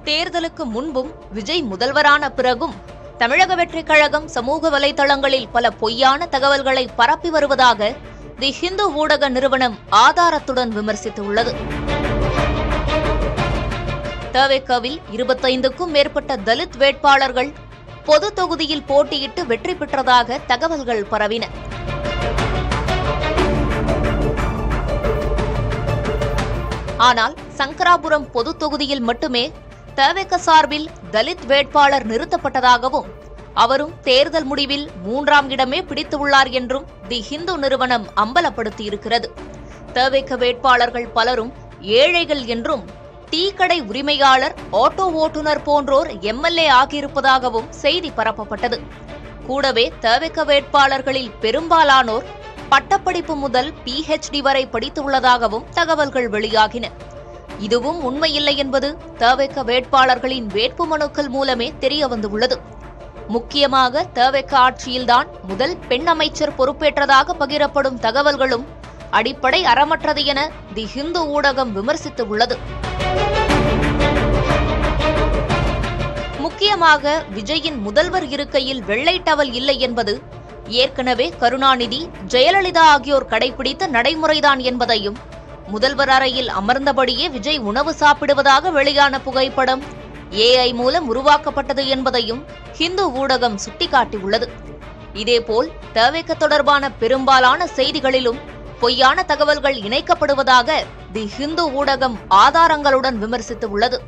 தேர்தலுக்கு முன்பும் விஜய் முதல்வரான பிறகும் தமிழக வெற்றிக் கழகம் சமூக வலைதளங்களில் பல பொய்யான தகவல்களை பரப்பி வருவதாக தி ஹிந்து ஊடக நிறுவனம் ஆதாரத்துடன் விமர்சித்துள்ளது. தவேகாவில் 25க்கும் மேற்பட்ட தலித் வேட்பாளர்கள் பொது தொகுதியில் போட்டியிட்டு வெற்றி பெற்றதாக தகவல்கள் பரவின. ஆனால் சங்கராபுரம் பொது தொகுதியில் மட்டுமே தவேக சார்பில் தலித் வேட்பாளர் நிறுத்தப்பட்டதாகவும் அவரும் தேர்தல் முடிவில் 3ஆம் இடமே பிடித்துள்ளார் என்றும் தி ஹிந்து நிறுவனம் அம்பலப்படுத்தியிருக்கிறது. தவேக வேட்பாளர்கள் பலரும் ஏழைகள் என்றும் டீக்கடை உரிமையாளர், ஆட்டோ ஓட்டுநர் போன்றோர் எம்எல்ஏ ஆகியிருப்பதாகவும் செய்தி பரப்பப்பட்டது. கூடவே தவேக வேட்பாளர்களில் பெரும்பாலானோர் பட்டப்படிப்பு முதல் PhD வரை படித்துள்ளதாகவும் தகவல்கள் வெளியாகின. இதுவும் உண்மையில்லை என்பது தவேக வேட்பாளர்களின் வேட்புமனுக்கள் மூலமே தெரியவந்துள்ளது. முக்கியமாக தவேக ஆட்சியில்தான் முதல் பெண் அமைச்சர் பொறுப்பேற்றதாக பகிரப்படும் தகவல்களும் அடிப்படை அறமற்றது என தி ஹிந்து ஊடகம் விமர்சித்துள்ளது. முக்கியமாக விஜயின் முதல்வர் இருக்கையில் வெள்ளை டவல் இல்லை என்பது ஏற்கனவே கருணாநிதி, ஜெயலலிதா ஆகியோர் கடைபிடித்த நடைமுறைதான் என்பதையும், முதல்வர் அறையில் அமர்ந்தபடியே விஜய் உணவு சாப்பிடுவதாக வெளியான புகைப்படம் AI மூலம் உருவாக்கப்பட்டது என்பதையும் ஹிந்து ஊடகம் சுட்டிக்காட்டியுள்ளது. இதேபோல் தவேக தொடர்பான பெரும்பாலான செய்திகளிலும் பொய்யான தகவல்கள் இணைக்கப்படுவதாக தி ஹிந்து ஊடகம் ஆதாரங்களுடன் விமர்சித்துள்ளது.